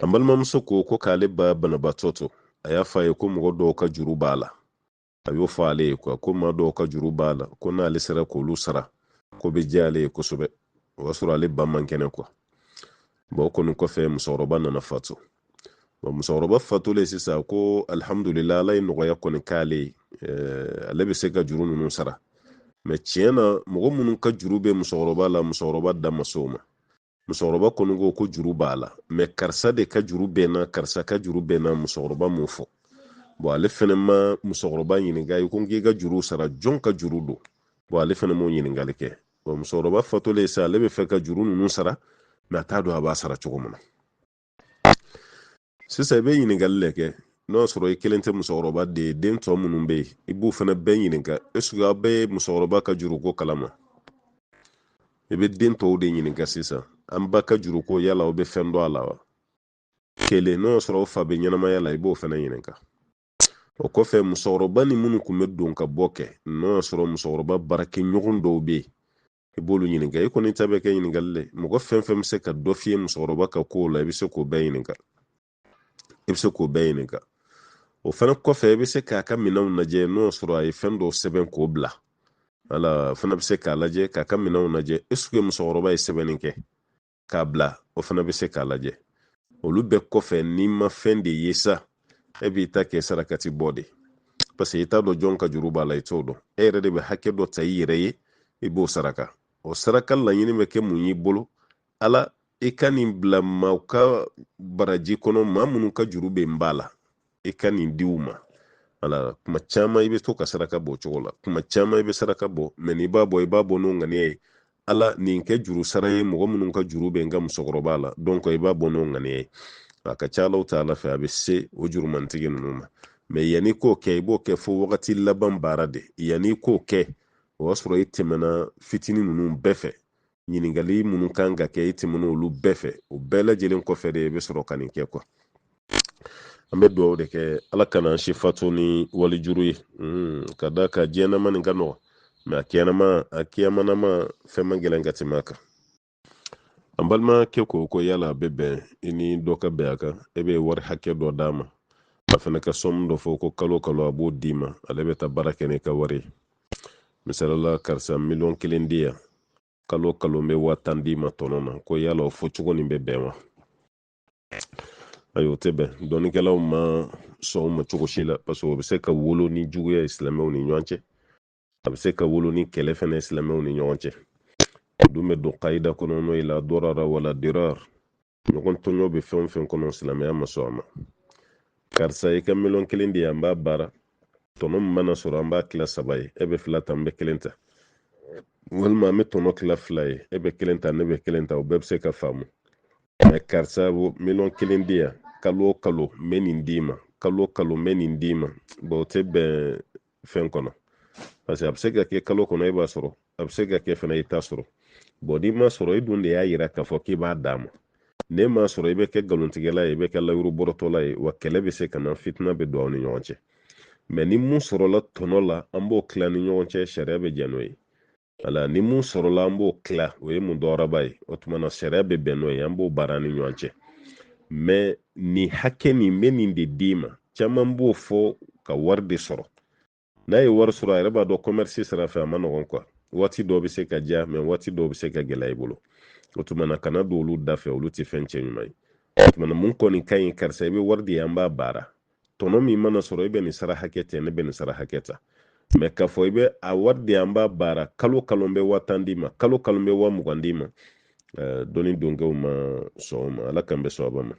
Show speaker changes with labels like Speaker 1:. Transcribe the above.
Speaker 1: ambal mamso ko kale ba bana batoto aya fa ko mo do ka juru bala ayo fa ale ko ma do ka juru bala ko na lisara ko lusara ko be jale ko sobe wasura ale ba man kene ko bo ko ko fe musoroba na fatu bo musoroba fatu le sisa ko alhamdulillah lay no ya ko kale ale be se ka juru nunu sara me tiena mo munun ka juru be musoroba la musoroba da masoma musoroba ko ngo ko juru bala me karsa de ka juru be na karsa ka juru be na musoroba mu fo bo ale fene ma musoroba yiniga ko ngi ga juru sara jon ka juru do bo ale fene mo yiniga leke bo musoroba fatu le sa le be fe ka juru nunu sara na ta do aba sara chogomuna sisa be yiniga leke no soro kelente musoroba de den to munun be ibu fene be yiniga esuga be musoroba ka juru ko kalama ebe den to de yiniga sisa amba ka juru ko yala o be fendo ala wa kele no soro fa be nyanama yala ibu fene yiniga o kofe musoroba ni munu kume don ka boke no soro musoroba barake nyogun do be ibolu yiniga iko ni tabe ke yiniga le mo ko fem se ka do fie musoroba ka ko la bi se ko be yiniga ibse ko be yiniga o fana kofe bi se ka minaw naje no soro ay fendo seben ko bla ala fana bi se ka laje ka minaw naje eske musoroba ay sebenin ke ka bla o fana bi se ka laje olu be kofe ni ma fende yesa ebi ta ke sarakati body parce que ita do jonka juruba la itodo ere de be hakke do tayire ye ibo saraka o saraka la yini me ke munyi bolo ala ikani bla mauka baraji kono mamunu ka jurube mbala ikani diuma ala kuma chama ibe to ka saraka bo chola kuma chama ibe saraka bo meni babo ibabo no ngani ala ni ke juru saraye mo munun ka jurube ngam sogoroba la donc ibabo no ngani aka chalo taala fa be se o jurumantigi numa me yani ko ke ibo ke fo wakati laban barade yani ko ke wasro itemana fitini nunu befe yiningali munu kanga ke itemunu lu befe o bela jelen ko fede be soro kanin ke ko ambe do de ke ala kana shifatu ni wali juru kada ka jena man ngano me akiyama na ma fema gelangati maka ambalma ke ko yala bebe ini doka beaka ebe war hakke do dama afana ka som do fo ko kalo abo dima alebe ta barake ne ka wari misalala karsa million kilindia kalo me watan dima tonona ko yala o fo chugo ni bebe ayo tebe doni kala ma so ma chugo shila paso be se ka wolo ni jugu ya islamo ni nyonche be se ka wolo ni kelefene islamo ni nyonche dume do qaida kono no ila dorara wala dirar nyokon tonyo be fen kono islamaya masoma karsa e kam million kilindi amba bara tono mana soro amba kila sabay ebe flata mbe kilenta walma me tono kila flay ebe kilenta nebe kilenta o bebse ka famu me karsa bo million kilindi kalo menindima bo tebe fen kono parce absega ke kalo kono e ba soro absega ke fena ita soro bodi ma soro idunde ya yira ka foki ba damo ne ma soro ibe ke galuntigela ibe ke la yuru borotola wa kelebe se kana fitna be do ni nyonche me ni mun soro la tono la ambo kla ni nyonche sharia be janoi ala ni mun soro la ambo kla we mun dora bai otuma sharia be benoi ambo barani nyonche me ni hake ni meni de dima chama mbo fo ka warde soro na yi war soro ay reba do commerce sara fa manogon kwa wati do be se ka ja me wati do be se ka gelay bolo otuma kana do lu dafe olu ti fenche nyumai otuma mun ko ni kayin karsa be warde yamba bara tono mi mana soro ibe ni sara hakete ne be ni sara haketa me ka fo ibe a warde yamba bara kalo mbe watandima kalo mbe wa mugandima doni donge ma so ma ala kambe so abama